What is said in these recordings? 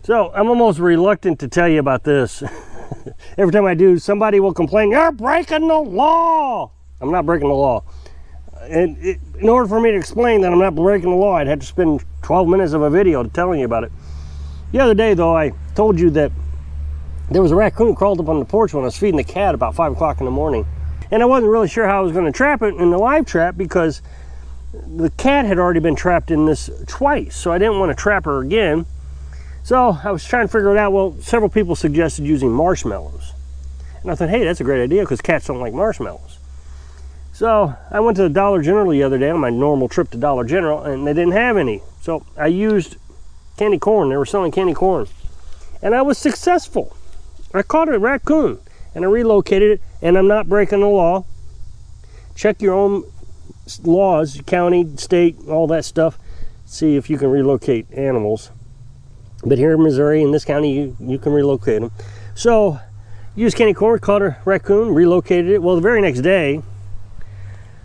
So I'm almost reluctant to tell you about this. Every time I do, somebody will complain, "You're breaking the law." I'm not breaking the law. And in order for me to explain that I'm not breaking the law, I'd have to spend 12 minutes of a video telling you about it. The other day, though, I told you that there was a raccoon crawled up on the porch when I was feeding the cat about 5 o'clock in the morning. And I wasn't really sure how I was going to trap it in the live trap because the cat had already been trapped in this twice. So I didn't want to trap her again. So I was trying to figure it out. Well, several people suggested using marshmallows. And I thought, hey, that's a great idea because cats don't like marshmallows. So I went to the Dollar General the other day on my normal trip to Dollar General, and they didn't have any. So I used candy corn. They were selling candy corn. And I was successful. I caught a raccoon, and I relocated it, and I'm not breaking the law. Check your own laws, county, state, all that stuff. See if you can relocate animals. But here in Missouri, in this county, you can relocate them. So, used candy corn, caught a raccoon, relocated it. Well, the very next day,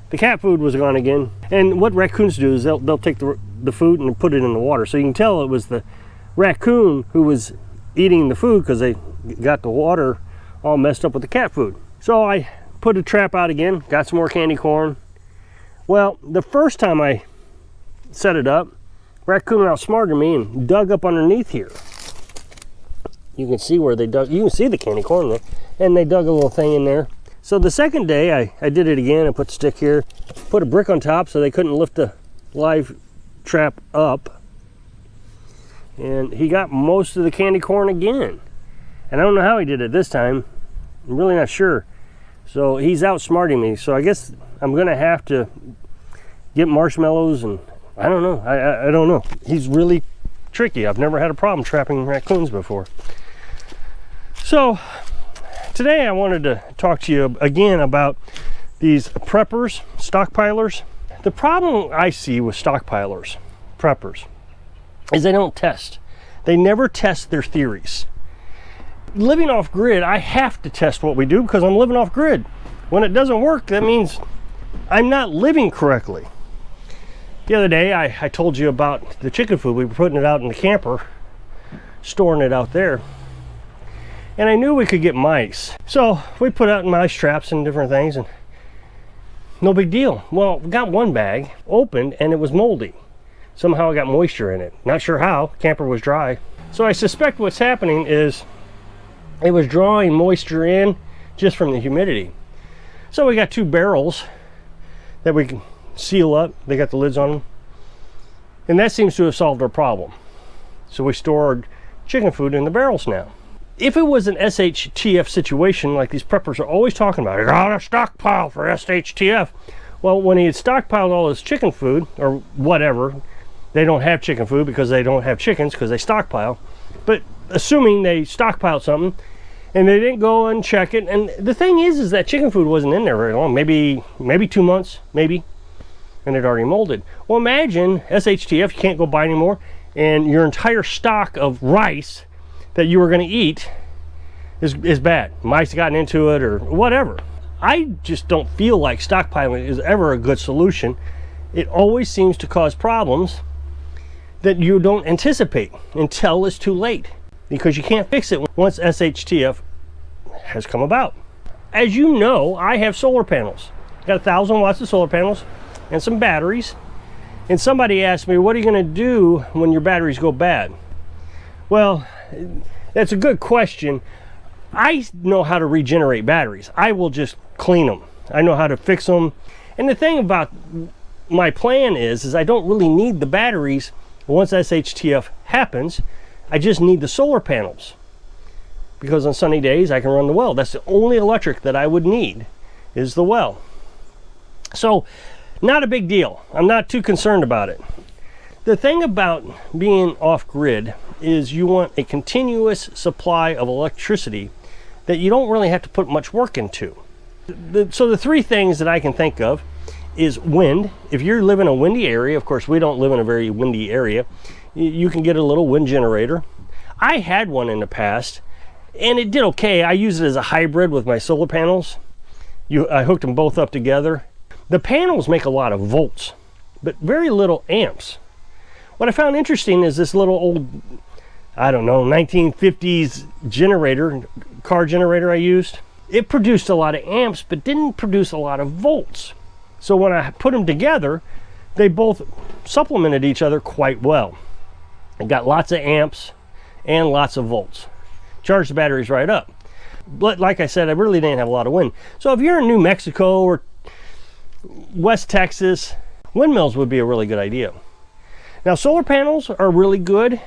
the cat food was gone again. And what raccoons do is they'll take the food and put it in the water. So you can tell it was the raccoon who was eating the food because they got the water all messed up with the cat food. So I put a trap out again, got some more candy corn. Well, the first time I set it up, raccoon outsmarted me and dug up underneath here. You can see where they dug, you can see the candy corn there, and they dug a little thing in there. So the second day I did it again. I put the stick here, put a brick on top so they couldn't lift the live trap up. And he got most of the candy corn again. And I don't know how he did it this time. I'm really not sure. So he's outsmarting me. So I guess I'm gonna have to get marshmallows, and I don't know. I don't know. He's really tricky. I've never had a problem trapping raccoons before. So today I wanted to talk to you again about these preppers, stockpilers. The problem I see with stockpilers, preppers, is they don't test. They never test their theories. Living off grid, I have to test what we do because I'm living off grid. When it doesn't work, that means I'm not living correctly. The other day, I told you about the chicken food. We were putting it out in the camper, storing it out there. And I knew we could get mice. So we put out mice traps and different things, and no big deal. Well, we got one bag opened and it was moldy. Somehow I got moisture in it. Not sure how, camper was dry. So I suspect what's happening is it was drawing moisture in just from the humidity. So we got 2 barrels that we can seal up. They got the lids on them. And that seems to have solved our problem. So we stored chicken food in the barrels now. If it was an SHTF situation, like these preppers are always talking about, you gotta stockpile for SHTF. Well, when he had stockpiled all his chicken food, or whatever, they don't have chicken food because they don't have chickens because they stockpile. But assuming they stockpiled something, and they didn't go and check it, and the thing is that chicken food wasn't in there very long, maybe 2 months, maybe, and it already molded. Well, imagine SHTF, you can't go buy anymore, and your entire stock of rice that you were going to eat is bad. Mice gotten into it or whatever. I just don't feel like stockpiling is ever a good solution. It always seems to cause problems that you don't anticipate until it's too late, because you can't fix it once SHTF has come about. As you know, I have solar panels. Got 1,000 watts of solar panels and some batteries. And somebody asked me, what are you going to do when your batteries go bad? Well, that's a good question. I know how to regenerate batteries. I will just clean them. I know how to fix them. And the thing about my plan is I don't really need the batteries once SHTF happens. I just need the solar panels, because on sunny days I can run the well. That's the only electric that I would need, is the well. So not a big deal. I'm not too concerned about it. The thing about being off grid is you want a continuous supply of electricity that you don't really have to put much work into. So the 3 things that I can think of is wind. If you live in a windy area, of course we don't live in a very windy area, you can get a little wind generator. I had one in the past and it did okay. I use it as a hybrid with my solar panels. I hooked them both up together. The panels make a lot of volts, but very little amps. What I found interesting is this little old I don't know, 1950s generator, car generator I used. It produced a lot of amps, but didn't produce a lot of volts. So when I put them together, they both supplemented each other quite well. I got lots of amps and lots of volts. Charged the batteries right up. But like I said, I really didn't have a lot of wind. So if you're in New Mexico or West Texas, windmills would be a really good idea. Now, solar panels are really good.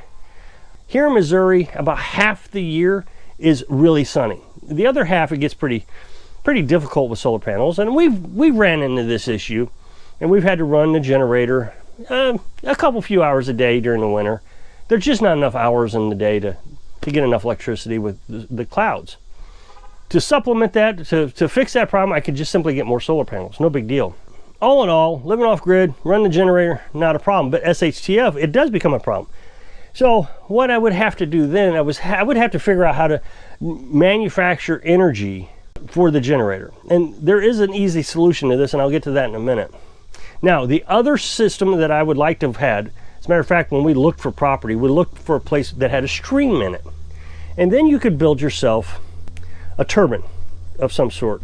Here in Missouri, about half the year is really sunny. The other half, it gets pretty difficult with solar panels, and we've ran into this issue, and we've had to run the generator a few hours a day during the winter. There's just not enough hours in the day to get enough electricity with the clouds. To supplement that, to fix that problem, I could just simply get more solar panels. No big deal. All in all, living off grid, run the generator, not a problem. But SHTF, it does become a problem. So what I would have to do then, I would have to figure out how to manufacture energy for the generator. And there is an easy solution to this, and I'll get to that in a minute. Now, the other system that I would like to have had, as a matter of fact, when we looked for property, we looked for a place that had a stream in it. And then you could build yourself a turbine of some sort.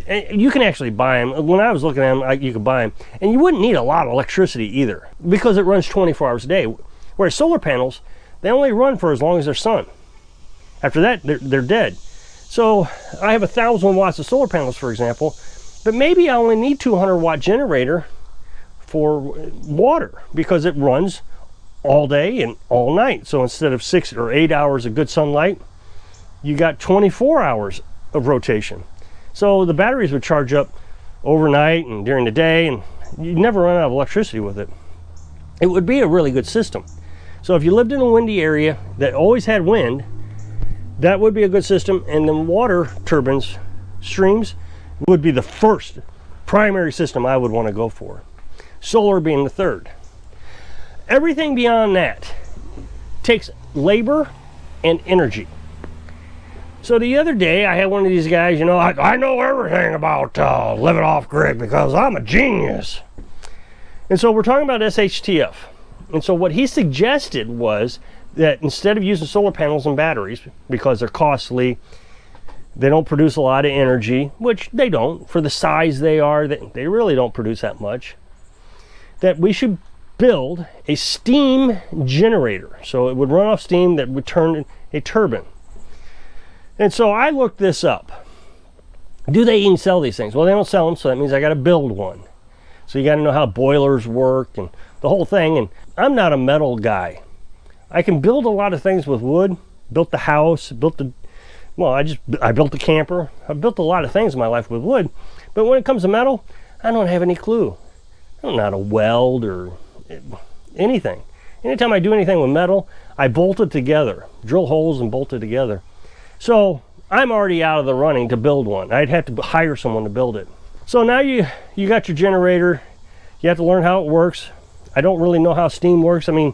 And you can actually buy them. When I was looking at them, you could buy them. And you wouldn't need a lot of electricity either, because it runs 24 hours a day. Whereas solar panels, they only run for as long as there's sun. After that, they're dead. So I have 1,000 watts of solar panels, for example, but maybe I only need 200 watt generator for water, because it runs all day and all night. So instead of 6 or 8 hours of good sunlight, you got 24 hours of rotation. So the batteries would charge up overnight and during the day, and you'd never run out of electricity with it. It would be a really good system. So if you lived in a windy area that always had wind, that would be a good system. And then water turbines, streams, would be the first primary system I would want to go for. Solar being the third. Everything beyond that takes labor and energy. So the other day, I had one of these guys, you know, I know everything about living off grid because I'm a genius. And so we're talking about SHTF. And so what he suggested was that instead of using solar panels and batteries, because they're costly, they don't produce a lot of energy, which they don't. For the size they are, they really don't produce that much. That we should build a steam generator. So it would run off steam that would turn a turbine. And so I looked this up. Do they even sell these things? Well, they don't sell them, so that means I got to build one. So you got to know how boilers work and the whole thing. And I'm not a metal guy. I can build a lot of things with wood. Built the house, I built the camper. I've built a lot of things in my life with wood. But when it comes to metal, I don't have any clue. I don't know how to weld or anything. Anytime I do anything with metal, I bolt it together, drill holes and bolt it together. So I'm already out of the running to build one. I'd have to hire someone to build it. So now you got your generator. You have to learn how it works. I don't really know how steam works. I mean,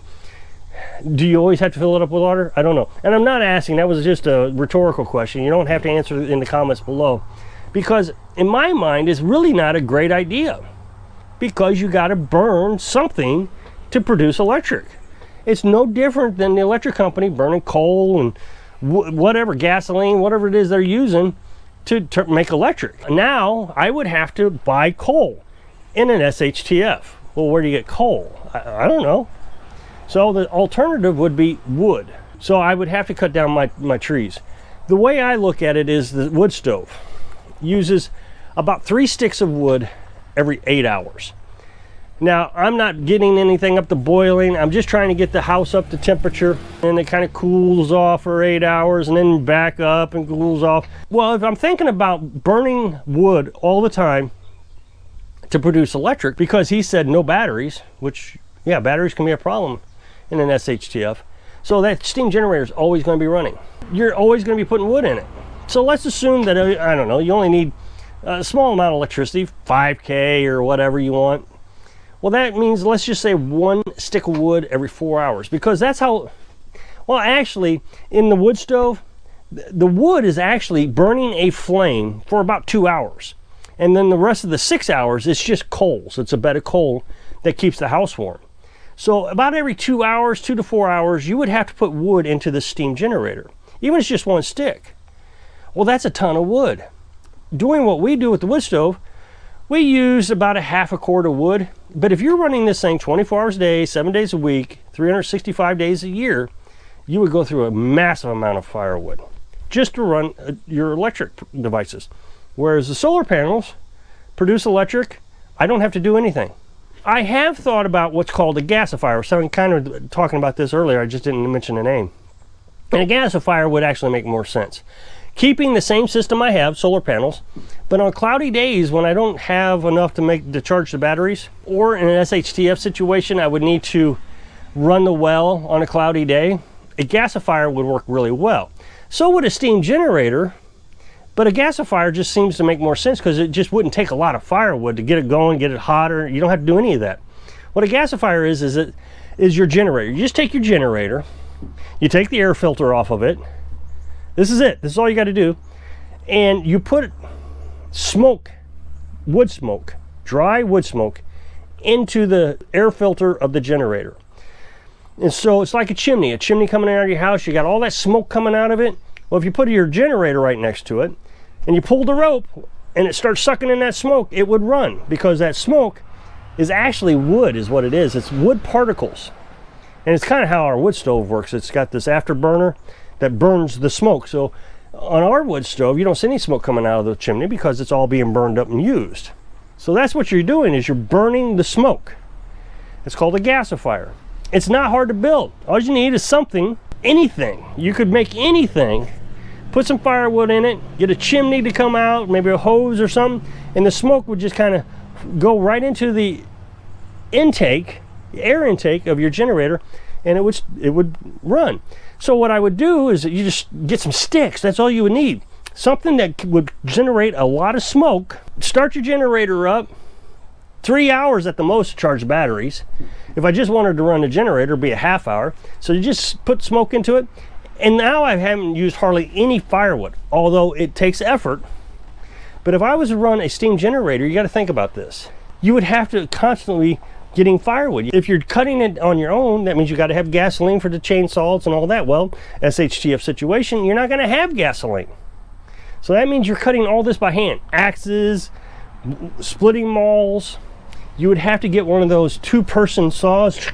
do you always have to fill it up with water? I don't know. And I'm not asking, that was just a rhetorical question. You don't have to answer in the comments below. Because in my mind, it's really not a great idea. Because you got to burn something to produce electric. It's no different than the electric company burning coal and whatever, gasoline, whatever it is they're using to make electric. Now I would have to buy coal in an SHTF. Well, where do you get coal? I don't know. So the alternative would be wood. So I would have to cut down my trees. The way I look at it is the wood stove uses about 3 sticks of wood every 8 hours. Now, I'm not getting anything up to boiling. I'm just trying to get the house up to temperature, and it kind of cools off for 8 hours and then back up and cools off. Well, if I'm thinking about burning wood all the time to produce electric, because he said no batteries, which, yeah, batteries can be a problem in an SHTF. So that steam generator is always going to be running. You're always going to be putting wood in it. So let's assume that, I don't know, you only need a small amount of electricity, 5K or whatever you want. Well, that means, let's just say 1 stick of wood every 4 hours, because that's how, well, actually, in the wood stove, the wood is actually burning a flame for about 2 hours. And then the rest of the 6 hours, it's just coal. So it's a bed of coal that keeps the house warm. So about every 2 hours, 2 to 4 hours, you would have to put wood into the steam generator, even if it's just one stick. Well, that's a ton of wood. Doing what we do with the wood stove, we use about a half a cord of wood. But if you're running this thing 24 hours a day, 7 days a week, 365 days a year, you would go through a massive amount of firewood just to run your electric devices. Whereas the solar panels produce electric, I don't have to do anything. I have thought about what's called a gasifier. So I'm kind of talking about this earlier, I just didn't mention the name. And a gasifier would actually make more sense. Keeping the same system I have, solar panels, but on cloudy days when I don't have enough to charge the batteries, or in an SHTF situation, I would need to run the well on a cloudy day, a gasifier would work really well. So would a steam generator, but a gasifier just seems to make more sense because it just wouldn't take a lot of firewood to get it going, get it hotter. You don't have to do any of that. What a gasifier is your generator. You just take your generator, you take the air filter off of it. This is it. This is all you got to do. And you put smoke, wood smoke, dry wood smoke, into the air filter of the generator. And so it's like a chimney coming out of your house. You got all that smoke coming out of it. Well, if you put your generator right next to it and you pull the rope and it starts sucking in that smoke, it would run, because that smoke is actually wood, is what it is. It's wood particles. And it's kind of how our wood stove works. It's got this afterburner that burns the smoke. So on our wood stove, you don't see any smoke coming out of the chimney because it's all being burned up and used. So that's what you're doing, is you're burning the smoke. It's called a gasifier. It's not hard to build. All you need is something, anything. You could make anything, put some firewood in it, get a chimney to come out, maybe a hose or something, and the smoke would just kind of go right into the intake, the air intake of your generator, and it would run. So what I would do is you just get some sticks. That's all you would need. Something that would generate a lot of smoke. Start your generator up. 3 hours at the most to charge the batteries. If I just wanted to run the generator, it'd be a half hour. So you just put smoke into it. And now I haven't used hardly any firewood, although it takes effort. But if I was to run a steam generator, you got to think about this. You would have to constantly getting firewood. If you're cutting it on your own, that means you got to have gasoline for the chainsaws and all that. Well, SHTF situation, you're not going to have gasoline. So that means you're cutting all this by hand. Axes, splitting mauls. You would have to get one of those two-person saws.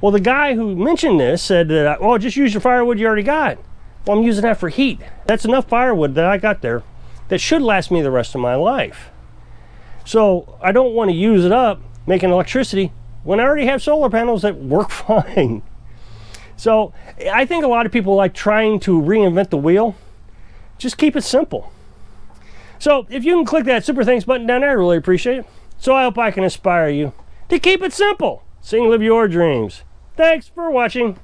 Well, the guy who mentioned this said that, oh, just use your firewood you already got. Well, I'm using that for heat. That's enough firewood that I got there that should last me the rest of my life. So I don't want to use it up making electricity when I already have solar panels that work fine. So I think a lot of people like trying to reinvent the wheel. Just keep it simple. So if you can click that super thanks button down there, I really appreciate it. So I hope I can inspire you to keep it simple so you can live your dreams. Thanks for watching.